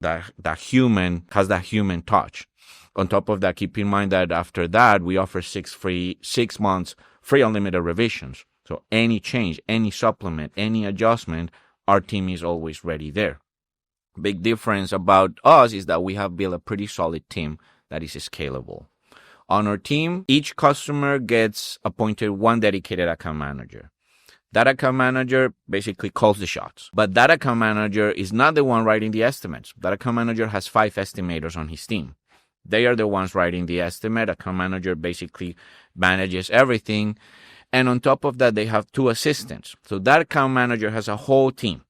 that human has that human touch. On top of that, keep in mind that after that, we offer 6 months free unlimited revisions. So any change, any supplement, any adjustment, our team is always ready there. Big difference about us is that we have built a pretty solid team that is scalable. On our team, each customer gets appointed one dedicated account manager. That account manager basically calls the shots. But that account manager is not the one writing the estimates. That account manager has 5 estimators on his team. They are the ones writing the estimate. Account manager basically manages everything. And on top of that, they have 2 assistants. So that account manager has a whole team.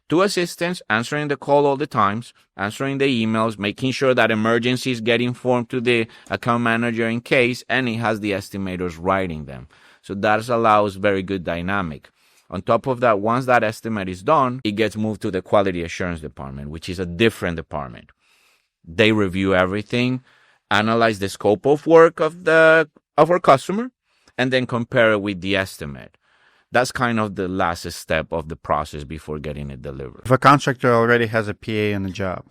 2 assistants answering the call all the times, answering the emails, making sure that emergencies get informed to the account manager in case, and he has the estimators writing them. So that allows very good dynamic. On top of that, once that estimate is done, it gets moved to the quality assurance department, which is a different department. They review everything, analyze the scope of work of our customer, and then compare it with the estimate. That's kind of the last step of the process before getting it delivered. If a contractor already has a PA on the job,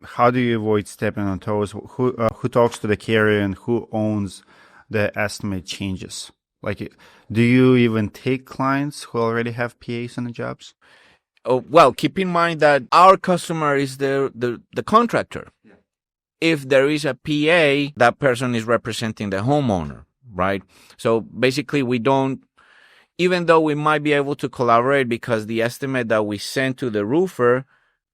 how do you avoid stepping on toes? Who talks to the carrier and who owns the estimate changes? Like, do you even take clients who already have PAs on the jobs? Oh, well, keep in mind that our customer is the contractor. Yeah. If there is a PA, that person is representing the homeowner, right? So basically, we don't, even though we might be able to collaborate because the estimate that we send to the roofer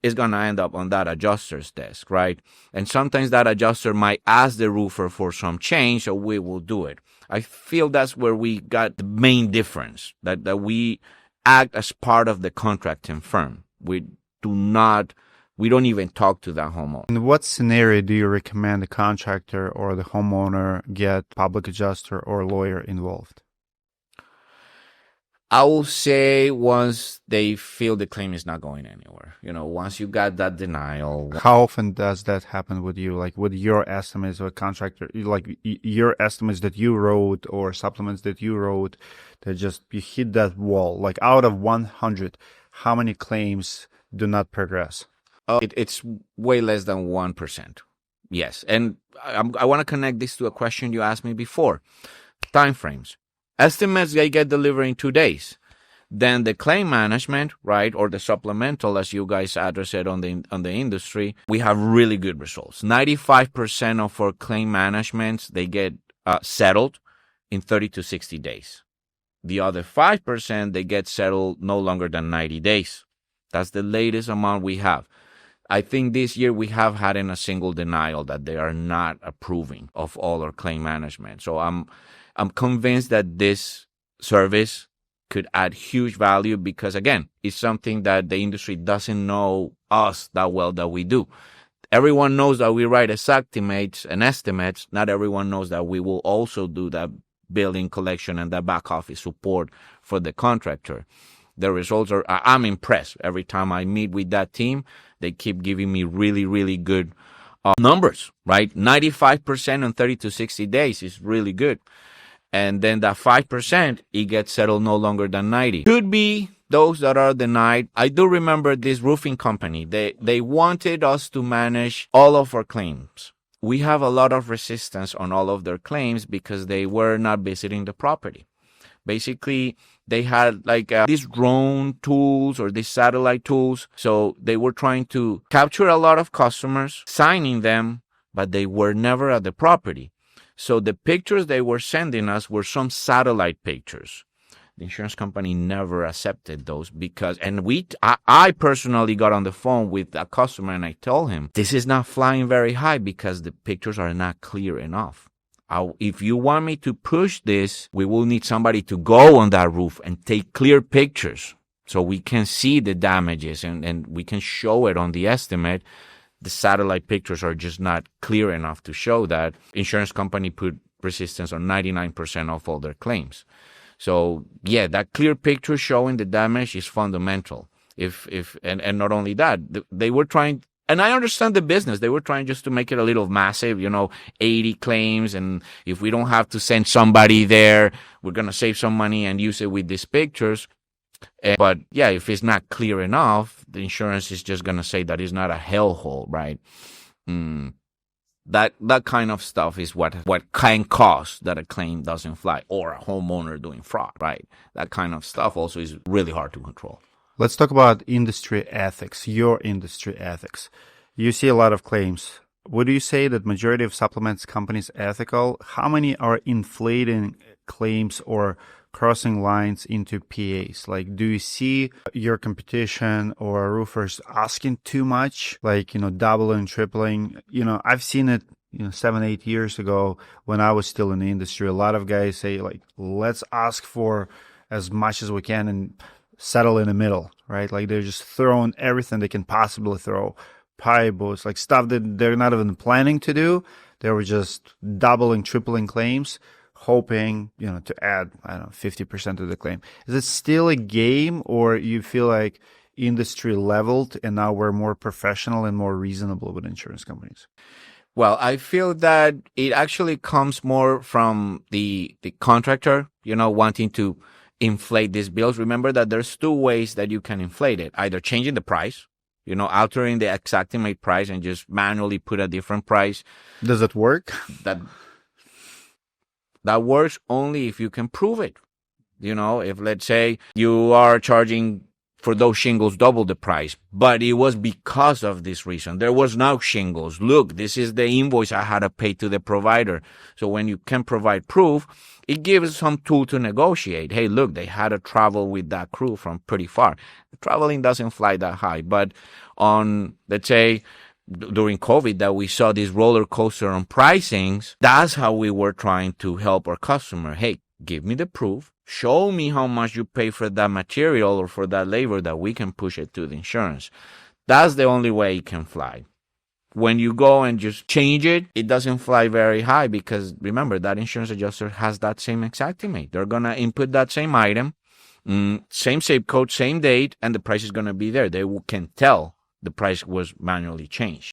is going to end up on that adjuster's desk, right? And sometimes that adjuster might ask the roofer for some change, so we will do it. I feel that's where we got the main difference, that we act as part of the contracting firm. We don't even talk to that homeowner. In what scenario do you recommend the contractor or the homeowner get public adjuster or lawyer involved? I will say once they feel the claim is not going anywhere. Once you got that denial. How often does that happen with you? Like with your estimates of a contractor, like your estimates that you wrote or supplements that you wrote, that just you hit that wall. Like out of 100, how many claims do not progress? It's way less than 1%. Yes. And I want to connect this to a question you asked me before. Timeframes. Estimates, they get delivered in 2 days. Then the claim management, right, or the supplemental, as you guys address it on the industry, we have really good results. 95% of our claim managements, they get settled in 30 to 60 days. The other 5%, they get settled no longer than 90 days. That's the latest amount we have. I think this year we have had in a single denial that they are not approving of all our claim management. So I'm convinced that this service could add huge value because, again, it's something that the industry doesn't know us that well that we do. Everyone knows that we write estimates and estimates. Not everyone knows that we will also do that billing, collection, and that back office support for the contractor. The results are, I'm impressed. Every time I meet with that team, they keep giving me really, really good numbers, right? 95% in 30 to 60 days is really good. And then that 5%, it gets settled no longer than 90. Could be those that are denied. I do remember this roofing company. They wanted us to manage all of our claims. We have a lot of resistance on all of their claims because they were not visiting the property. Basically, they had like these drone tools or these satellite tools. So they were trying to capture a lot of customers, signing them, but they were never at the property. So the pictures they were sending us were some satellite pictures. The insurance company never accepted those because, and I personally got on the phone with a customer and I told him, this is not flying very high because the pictures are not clear enough. If you want me to push this, we will need somebody to go on that roof and take clear pictures so we can see the damages and we can show it on the estimate. The satellite pictures are just not clear enough to show that. Insurance company put resistance on 99% of all their claims. So yeah, that clear picture showing the damage is fundamental. And not only that, they were trying, and I understand the business. They were trying just to make it a little massive, 80 claims. And if we don't have to send somebody there, we're going to save some money and use it with these pictures. But yeah, if it's not clear enough, the insurance is just going to say that it's not a hellhole, right? That kind of stuff is what can cause that a claim doesn't fly, or a homeowner doing fraud, right? That kind of stuff also is really hard to control. Let's talk about industry ethics, your industry ethics. You see a lot of claims. Would you say that majority of supplements companies ethical? How many are inflating claims or crossing lines into PAs? Like, do you see your competition or roofers asking too much, like, doubling, tripling? I've seen it, 7, 8 years ago when I was still in the industry. A lot of guys say, like, let's ask for as much as we can and settle in the middle, right? Like, they're just throwing everything they can possibly throw. Payouts, like stuff that they're not even planning to do. They were just doubling, tripling claims, hoping, to add, 50% to the claim. Is it still a game, or you feel like industry leveled and now we're more professional and more reasonable with insurance companies? Well, I feel that it actually comes more from the contractor, wanting to inflate these bills. Remember that there's two ways that you can inflate it: either changing the price, altering the exactimate price and just manually put a different price. Does it work? That works only if you can prove it. If, let's say, you are charging for those shingles double the price, but it was because of this reason. There was no shingles. Look, this is the invoice I had to pay to the provider. So when you can provide proof, it gives some tool to negotiate. Hey, look, they had to travel with that crew from pretty far. Traveling doesn't fly that high. But on, let's say, during COVID, that we saw this roller coaster on pricings, that's how we were trying to help our customer. Hey, give me the proof. Show me how much you pay for that material or for that labor, that we can push it to the insurance. That's the only way it can fly. When you go and just change it, it doesn't fly very high, because remember, that insurance adjuster has that same exactimate. They're going to input that same item, same zip code, same date, and the price is going to be there. They can tell the price was manually changed.